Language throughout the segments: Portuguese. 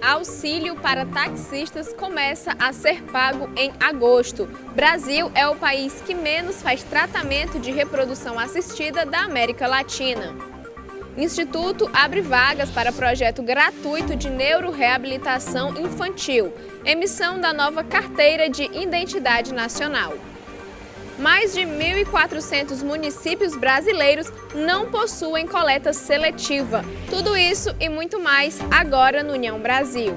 Auxílio para taxistas começa a ser pago em agosto. Brasil é o país que menos faz tratamento de reprodução assistida da América Latina. Instituto abre vagas para projeto gratuito de neuroreabilitação infantil. Emissão da nova Carteira de Identidade Nacional. Mais de 1.400 municípios brasileiros não possuem coleta seletiva. Tudo isso e muito mais agora no União Brasil.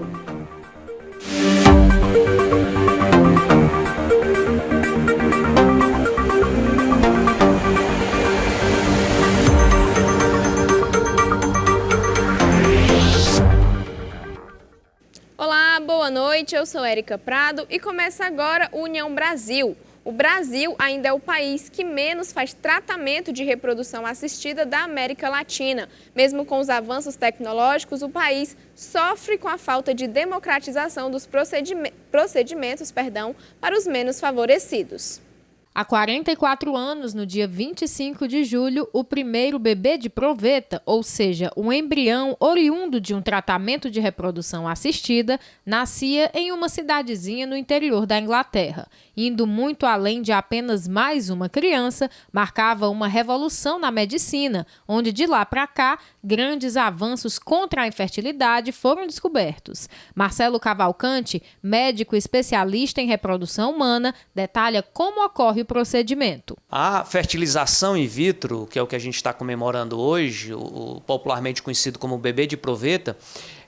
Olá, boa noite. Eu sou Érica Prado e começa agora o União Brasil. O Brasil ainda é o país que menos faz tratamento de reprodução assistida da América Latina. Mesmo com os avanços tecnológicos, o país sofre com a falta de democratização dos procedimentos para os menos favorecidos. Há 44 anos, no dia 25 de julho, o primeiro bebê de proveta, ou seja, um embrião oriundo de um tratamento de reprodução assistida, nascia em uma cidadezinha no interior da Inglaterra. Indo muito além de apenas mais uma criança, marcava uma revolução na medicina, onde de lá para cá, grandes avanços contra a infertilidade foram descobertos. Marcelo Cavalcante, médico especialista em reprodução humana, detalha como ocorre o procedimento. A fertilização in vitro, que é o que a gente está comemorando hoje, o popularmente conhecido como bebê de proveta,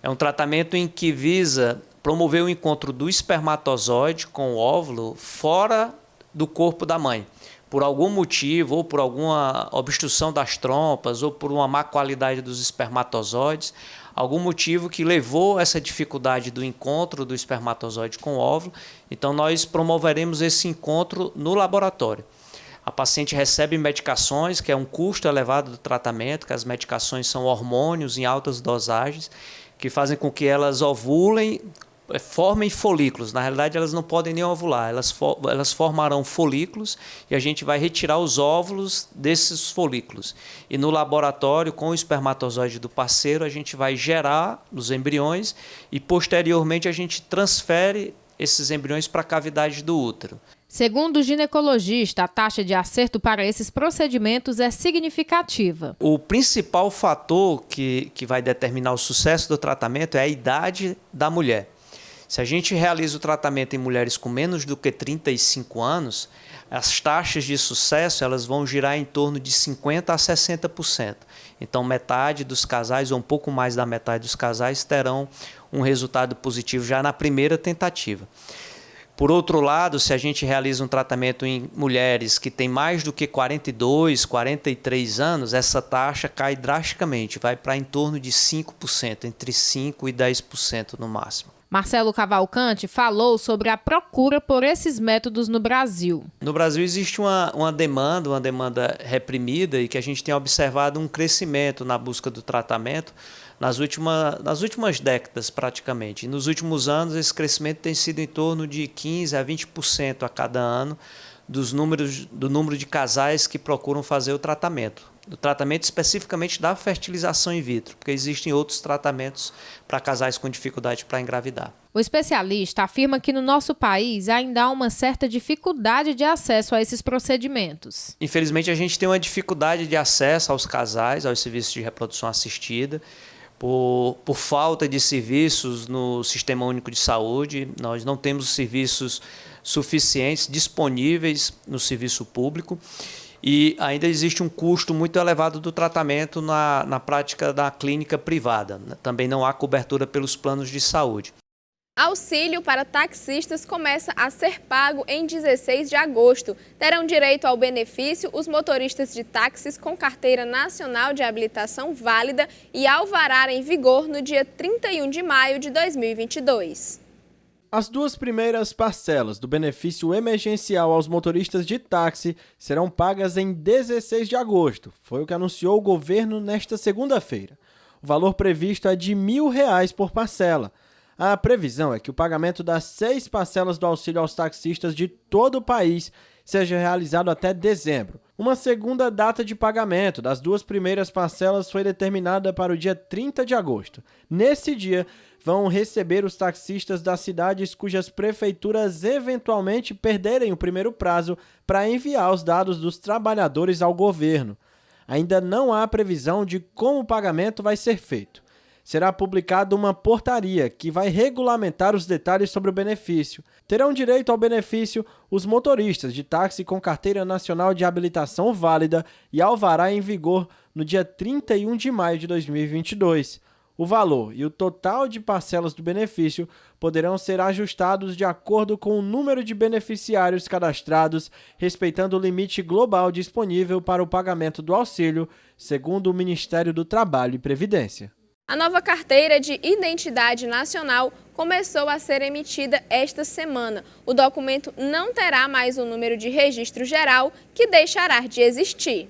é um tratamento em que visa promover o encontro do espermatozoide com o óvulo fora do corpo da mãe. Por algum motivo, ou por alguma obstrução das trompas, ou por uma má qualidade dos espermatozoides, algum motivo que levou essa dificuldade do encontro do espermatozoide com o óvulo, então nós promoveremos esse encontro no laboratório. A paciente recebe medicações, que é um custo elevado do tratamento, que as medicações são hormônios em altas dosagens, que fazem com que elas ovulem, formem folículos. Na realidade, elas não podem nem ovular, elas formarão folículos e a gente vai retirar os óvulos desses folículos. E no laboratório, com o espermatozoide do parceiro, a gente vai gerar os embriões e, posteriormente, a gente transfere esses embriões para a cavidade do útero. Segundo o ginecologista, a taxa de acerto para esses procedimentos é significativa. O principal fator que vai determinar o sucesso do tratamento é a idade da mulher. Se a gente realiza o tratamento em mulheres com menos do que 35 anos, as taxas de sucesso elas vão girar em torno de 50% a 60%. Então, metade dos casais, ou um pouco mais da metade dos casais, terão um resultado positivo já na primeira tentativa. Por outro lado, se a gente realiza um tratamento em mulheres que têm mais do que 42, 43 anos, essa taxa cai drasticamente, vai para em torno de 5%, entre 5% e 10% no máximo. Marcelo Cavalcante falou sobre a procura por esses métodos no Brasil. No Brasil existe uma demanda reprimida e que a gente tem observado um crescimento na busca do tratamento nas últimas décadas praticamente. E nos últimos anos esse crescimento tem sido em torno de 15% a 20% a cada ano do número de casais que procuram fazer o tratamento. Do tratamento especificamente da fertilização in vitro, porque existem outros tratamentos para casais com dificuldade para engravidar. O especialista afirma que no nosso país ainda há uma certa dificuldade de acesso a esses procedimentos. Infelizmente, a gente tem uma dificuldade de acesso aos casais, aos serviços de reprodução assistida, por falta de serviços no Sistema Único de Saúde. Nós não temos serviços suficientes disponíveis no serviço público. E ainda existe um custo muito elevado do tratamento na prática da clínica privada. Também não há cobertura pelos planos de saúde. Auxílio para taxistas começa a ser pago em 16 de agosto. Terão direito ao benefício os motoristas de táxis com carteira nacional de habilitação válida e alvará em vigor no dia 31 de maio de 2022. As duas primeiras parcelas do benefício emergencial aos motoristas de táxi serão pagas em 16 de agosto. Foi o que anunciou o governo nesta segunda-feira. O valor previsto é de R$ 1.000 por parcela. A previsão é que o pagamento das 6 parcelas do auxílio aos taxistas de todo o país seja realizado até dezembro. Uma segunda data de pagamento das 2 primeiras parcelas foi determinada para o dia 30 de agosto. Nesse dia, vão receber os taxistas das cidades cujas prefeituras eventualmente perderem o primeiro prazo para enviar os dados dos trabalhadores ao governo. Ainda não há previsão de como o pagamento vai ser feito. Será publicada uma portaria que vai regulamentar os detalhes sobre o benefício. Terão direito ao benefício os motoristas de táxi com carteira nacional de habilitação válida e alvará em vigor no dia 31 de maio de 2022. O valor e o total de parcelas do benefício poderão ser ajustados de acordo com o número de beneficiários cadastrados, respeitando o limite global disponível para o pagamento do auxílio, segundo o Ministério do Trabalho e Previdência. A nova carteira de identidade nacional começou a ser emitida esta semana. O documento não terá mais o número de registro geral, que deixará de existir.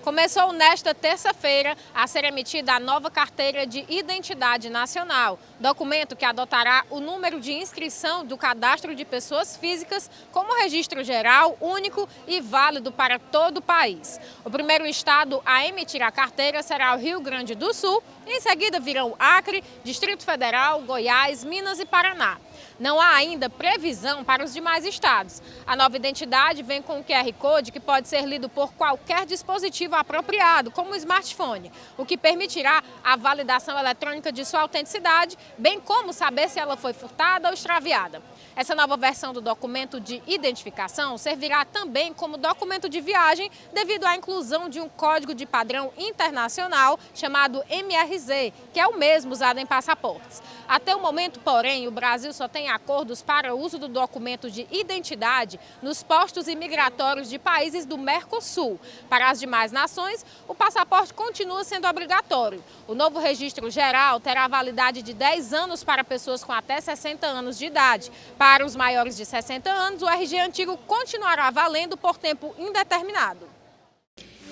Começou nesta terça-feira a ser emitida a nova Carteira de Identidade Nacional, documento que adotará o número de inscrição do Cadastro de Pessoas Físicas como registro geral, único e válido para todo o país. O primeiro estado a emitir a carteira será o Rio Grande do Sul, e em seguida virão Acre, Distrito Federal, Goiás, Minas e Paraná. Não há ainda previsão para os demais estados. A nova identidade vem com um QR Code que pode ser lido por qualquer dispositivo apropriado, como o smartphone, o que permitirá a validação eletrônica de sua autenticidade, bem como saber se ela foi furtada ou extraviada. Essa nova versão do documento de identificação servirá também como documento de viagem devido à inclusão de um código de padrão internacional chamado MRZ, que é o mesmo usado em passaportes. Até o momento, porém, o Brasil só tem acordos para o uso do documento de identidade nos postos imigratórios de países do Mercosul. Para as demais nações, o passaporte continua sendo obrigatório. O novo registro geral terá validade de 10 anos para pessoas com até 60 anos de idade. Para os maiores de 60 anos, o RG antigo continuará valendo por tempo indeterminado.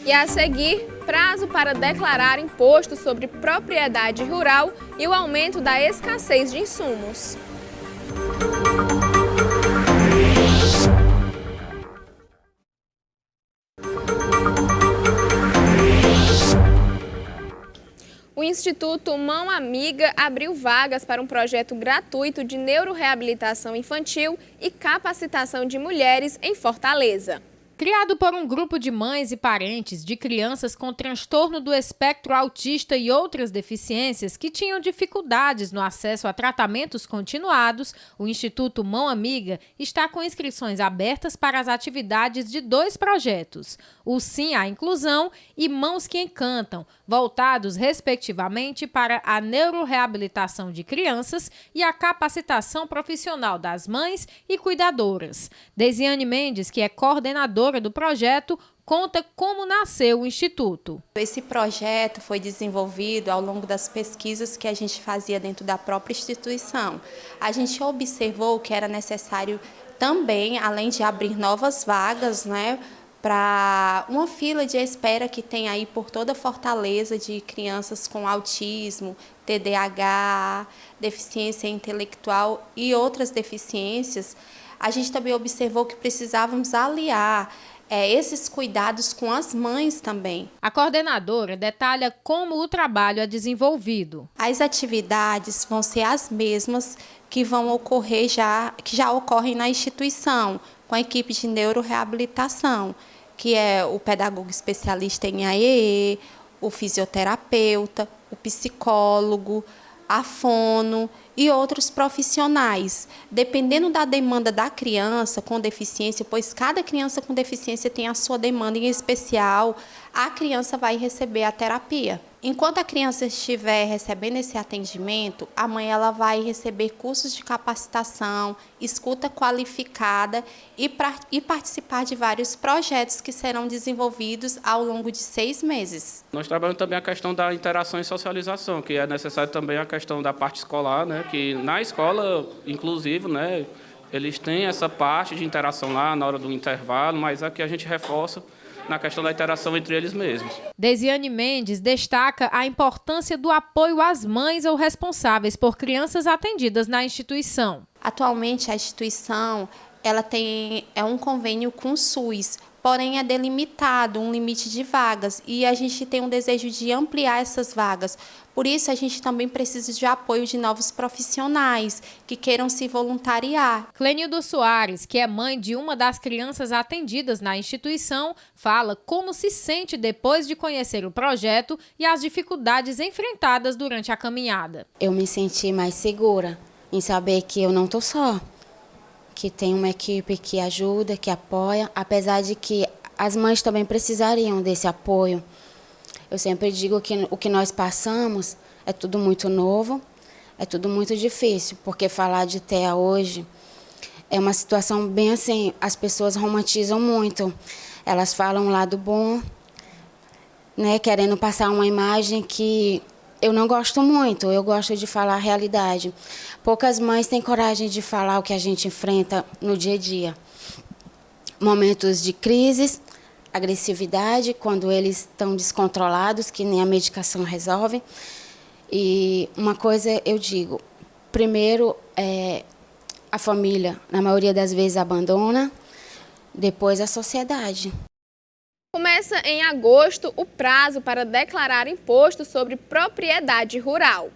E a seguir, prazo para declarar imposto sobre propriedade rural e o aumento da escassez de insumos. O Instituto Mão Amiga abriu vagas para um projeto gratuito de neuroreabilitação infantil e capacitação de mulheres em Fortaleza. Criado por um grupo de mães e parentes de crianças com transtorno do espectro autista e outras deficiências que tinham dificuldades no acesso a tratamentos continuados, o Instituto Mão Amiga está com inscrições abertas para as atividades de 2 projetos, o Sim à Inclusão e Mãos que Encantam, voltados respectivamente para a neuroreabilitação de crianças e a capacitação profissional das mães e cuidadoras. Deisiane Mendes, que é coordenadora do projeto, conta como nasceu o Instituto. Esse projeto foi desenvolvido ao longo das pesquisas que a gente fazia dentro da própria instituição. A gente observou que era necessário também, além de abrir novas vagas, para uma fila de espera que tem aí por toda Fortaleza de crianças com autismo, TDAH, deficiência intelectual e outras deficiências, a gente também observou que precisávamos aliar esses cuidados com as mães também. A coordenadora detalha como o trabalho é desenvolvido. As atividades vão ser as mesmas que vão ocorrer que já ocorrem na instituição, com a equipe de neuroreabilitação, que é o pedagogo especialista em AEE, o fisioterapeuta, o psicólogo, a fono e outros profissionais, dependendo da demanda da criança com deficiência, pois cada criança com deficiência tem a sua demanda em especial, a criança vai receber a terapia. Enquanto a criança estiver recebendo esse atendimento, a mãe ela vai receber cursos de capacitação, escuta qualificada e participar de vários projetos que serão desenvolvidos ao longo de 6 meses. Nós trabalhamos também a questão da interação e socialização, que é necessário também a questão da parte escolar, que na escola, inclusive, eles têm essa parte de interação lá na hora do intervalo, mas aqui a gente reforça na questão da interação entre eles mesmos. Deisiane Mendes destaca a importância do apoio às mães ou responsáveis por crianças atendidas na instituição. Atualmente, a instituição ela é um convênio com o SUS, porém é delimitado um limite de vagas e a gente tem um desejo de ampliar essas vagas. Por isso, a gente também precisa de apoio de novos profissionais que queiram se voluntariar. Clenildo Soares, que é mãe de uma das crianças atendidas na instituição, fala como se sente depois de conhecer o projeto e as dificuldades enfrentadas durante a caminhada. Eu me senti mais segura em saber que eu não estou só, que tem uma equipe que ajuda, que apoia, apesar de que as mães também precisariam desse apoio. Eu sempre digo que o que nós passamos é tudo muito novo, é tudo muito difícil, porque falar de TEA hoje é uma situação bem assim, as pessoas romantizam muito. Elas falam o lado bom, né, querendo passar uma imagem que eu não gosto muito, eu gosto de falar a realidade. Poucas mães têm coragem de falar o que a gente enfrenta no dia a dia. Momentos de crises, agressividade, quando eles estão descontrolados, que nem a medicação resolve. E uma coisa eu digo, primeiro a família, na maioria das vezes, abandona, depois a sociedade. Começa em agosto o prazo para declarar imposto sobre propriedade rural.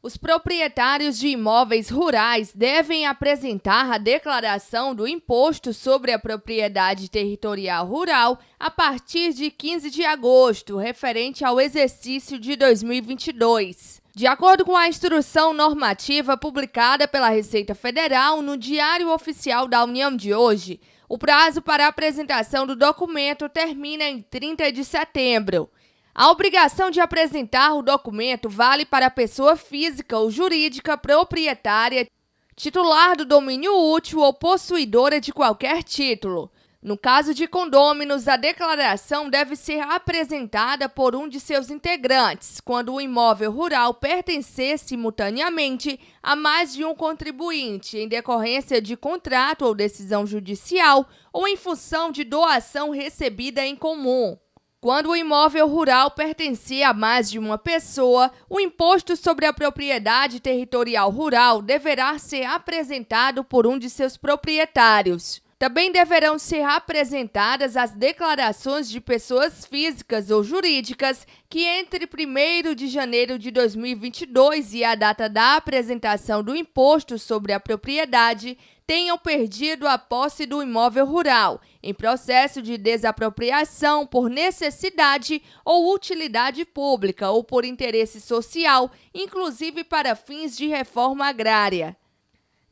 Os proprietários de imóveis rurais devem apresentar a declaração do Imposto sobre a Propriedade Territorial Rural a partir de 15 de agosto, referente ao exercício de 2022. De acordo com a instrução normativa publicada pela Receita Federal no Diário Oficial da União de hoje, o prazo para a apresentação do documento termina em 30 de setembro. A obrigação de apresentar o documento vale para a pessoa física ou jurídica proprietária, titular do domínio útil ou possuidora de qualquer título. No caso de condôminos, a declaração deve ser apresentada por um de seus integrantes, quando o imóvel rural pertencer simultaneamente a mais de um contribuinte, em decorrência de contrato ou decisão judicial ou em função de doação recebida em comum. Quando o imóvel rural pertencer a mais de uma pessoa, o Imposto sobre a Propriedade Territorial Rural deverá ser apresentado por um de seus proprietários. Também deverão ser apresentadas as declarações de pessoas físicas ou jurídicas que entre 1º de janeiro de 2022 e a data da apresentação do Imposto sobre a Propriedade tenham perdido a posse do imóvel rural, em processo de desapropriação por necessidade ou utilidade pública ou por interesse social, inclusive para fins de reforma agrária.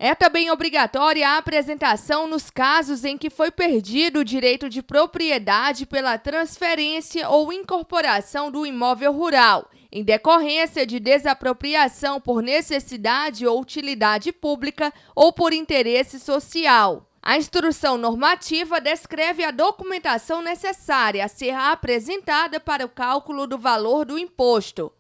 É também obrigatória a apresentação nos casos em que foi perdido o direito de propriedade pela transferência ou incorporação do imóvel rural, em decorrência de desapropriação por necessidade ou utilidade pública ou por interesse social. A instrução normativa descreve a documentação necessária a ser apresentada para o cálculo do valor do imposto.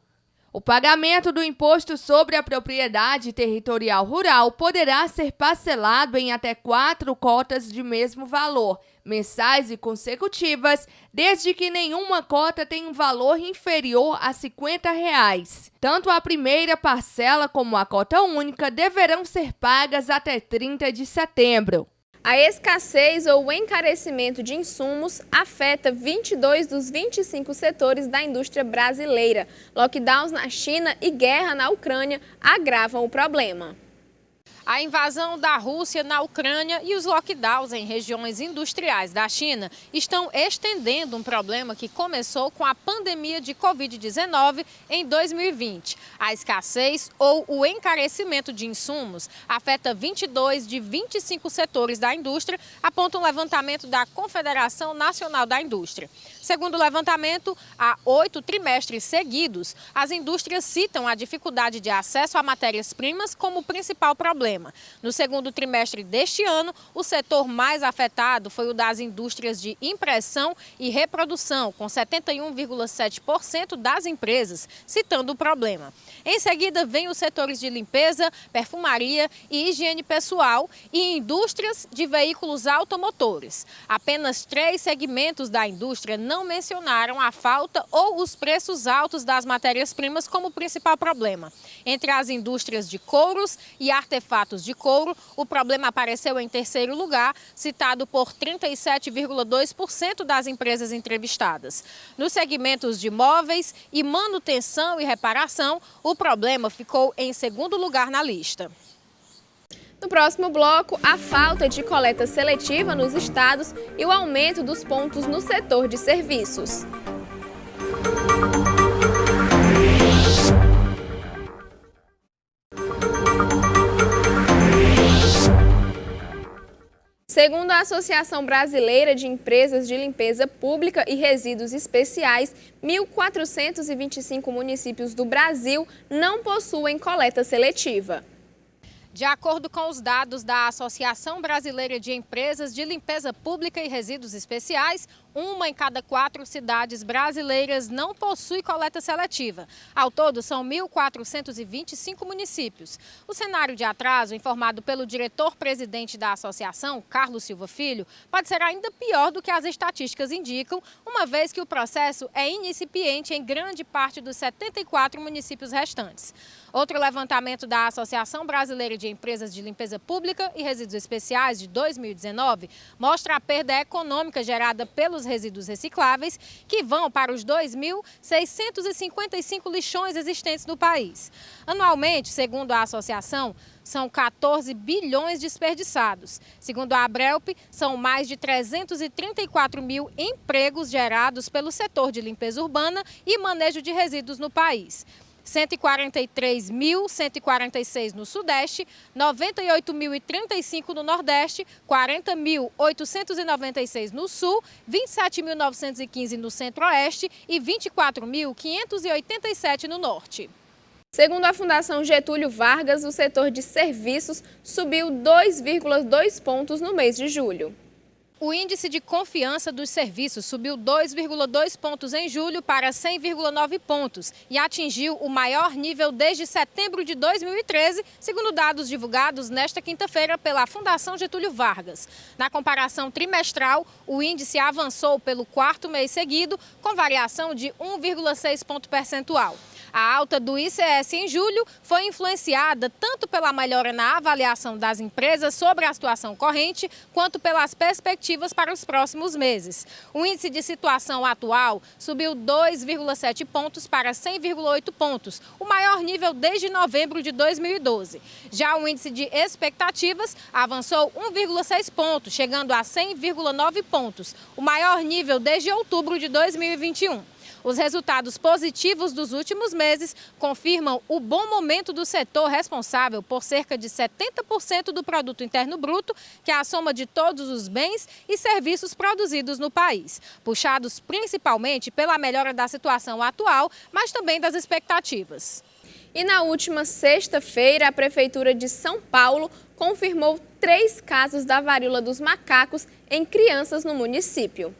O pagamento do Imposto sobre a Propriedade Territorial Rural poderá ser parcelado em até 4 cotas de mesmo valor, mensais e consecutivas, desde que nenhuma cota tenha um valor inferior a R$ 50. Tanto a primeira parcela como a cota única deverão ser pagas até 30 de setembro. A escassez ou o encarecimento de insumos afeta 22 dos 25 setores da indústria brasileira. Lockdowns na China e guerra na Ucrânia agravam o problema. A invasão da Rússia na Ucrânia e os lockdowns em regiões industriais da China estão estendendo um problema que começou com a pandemia de Covid-19 em 2020. A escassez ou o encarecimento de insumos afeta 22 de 25 setores da indústria, aponta um levantamento da Confederação Nacional da Indústria. Segundo o levantamento, há 8 trimestres seguidos, as indústrias citam a dificuldade de acesso a matérias-primas como principal problema. No segundo trimestre deste ano, o setor mais afetado foi o das indústrias de impressão e reprodução, com 71,7% das empresas citando o problema. Em seguida, vem os setores de limpeza, perfumaria e higiene pessoal e indústrias de veículos automotores. Apenas 3 segmentos da indústria não mencionaram a falta ou os preços altos das matérias-primas como principal problema. Entre as indústrias de couros e artefatos sapatos de couro, o problema apareceu em terceiro lugar, citado por 37,2% das empresas entrevistadas. Nos segmentos de móveis e manutenção e reparação, o problema ficou em segundo lugar na lista. No próximo bloco, a falta de coleta seletiva nos estados e o aumento dos pontos no setor de serviços. Segundo a Associação Brasileira de Empresas de Limpeza Pública e Resíduos Especiais, 1.425 municípios do Brasil não possuem coleta seletiva. De acordo com os dados da Associação Brasileira de Empresas de Limpeza Pública e Resíduos Especiais, 1 em cada 4 cidades brasileiras não possui coleta seletiva. Ao todo, são 1.425 municípios. O cenário de atraso, informado pelo diretor-presidente da associação, Carlos Silva Filho, pode ser ainda pior do que as estatísticas indicam, uma vez que o processo é incipiente em grande parte dos 74 municípios restantes. Outro levantamento da Associação Brasileira de Empresas de Limpeza Pública e Resíduos Especiais de 2019 mostra a perda econômica gerada pelos resíduos recicláveis, que vão para os 2.655 lixões existentes no país. Anualmente, segundo a associação, são 14 bilhões desperdiçados. Segundo a Abrelp, são mais de 334 mil empregos gerados pelo setor de limpeza urbana e manejo de resíduos no país. 143.146 no Sudeste, 98.035 no Nordeste, 40.896 no Sul, 27.915 no Centro-Oeste e 24.587 no Norte. Segundo a Fundação Getúlio Vargas, o setor de serviços subiu 2,2 pontos no mês de julho. O índice de confiança dos serviços subiu 2,2 pontos em julho para 100,9 pontos e atingiu o maior nível desde setembro de 2013, segundo dados divulgados nesta quinta-feira pela Fundação Getúlio Vargas. Na comparação trimestral, o índice avançou pelo quarto mês seguido, com variação de 1,6 ponto percentual. A alta do ICS em julho foi influenciada tanto pela melhora na avaliação das empresas sobre a situação corrente, quanto pelas perspectivas para os próximos meses. O índice de situação atual subiu 2,7 pontos para 100,8 pontos, o maior nível desde novembro de 2012. Já o índice de expectativas avançou 1,6 pontos, chegando a 100,9 pontos, o maior nível desde outubro de 2021. Os resultados positivos dos últimos meses confirmam o bom momento do setor, responsável por cerca de 70% do produto interno bruto, que é a soma de todos os bens e serviços produzidos no país, puxados principalmente pela melhora da situação atual, mas também das expectativas. E na última sexta-feira, a Prefeitura de São Paulo confirmou 3 casos da varíola dos macacos em crianças no município.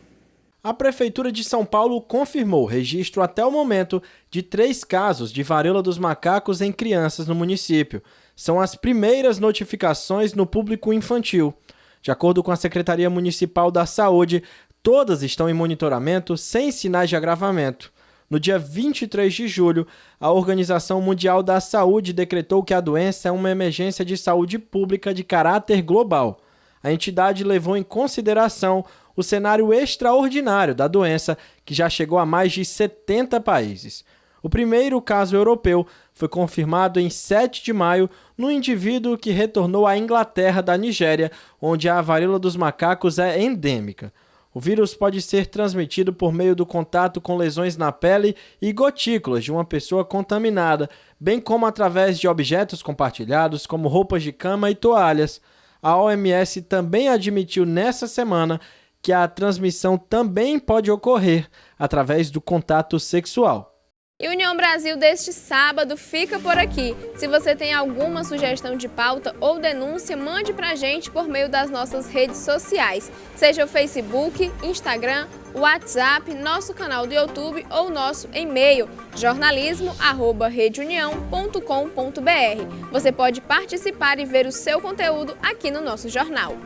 A Prefeitura de São Paulo confirmou o registro até o momento de 3 casos de varíola dos macacos em crianças no município. São as primeiras notificações no público infantil. De acordo com a Secretaria Municipal da Saúde, todas estão em monitoramento sem sinais de agravamento. No dia 23 de julho, a Organização Mundial da Saúde decretou que a doença é uma emergência de saúde pública de caráter global. A entidade levou em consideração o cenário extraordinário da doença, que já chegou a mais de 70 países. O primeiro caso europeu foi confirmado em 7 de maio no indivíduo que retornou à Inglaterra da Nigéria, onde a varíola dos macacos é endêmica. O vírus pode ser transmitido por meio do contato com lesões na pele e gotículas de uma pessoa contaminada, bem como através de objetos compartilhados, como roupas de cama e toalhas. A OMS também admitiu nessa semana que a transmissão também pode ocorrer através do contato sexual. E o União Brasil deste sábado fica por aqui. Se você tem alguma sugestão de pauta ou denúncia, mande pra gente por meio das nossas redes sociais, seja o Facebook, Instagram, WhatsApp, nosso canal do YouTube ou nosso e-mail jornalismo@redeunião.com.br. Você pode participar e ver o seu conteúdo aqui no nosso jornal.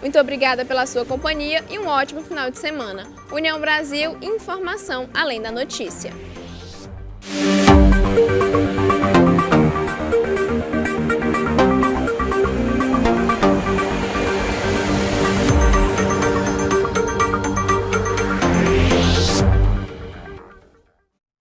Muito obrigada pela sua companhia e um ótimo final de semana. União Brasil, informação além da notícia.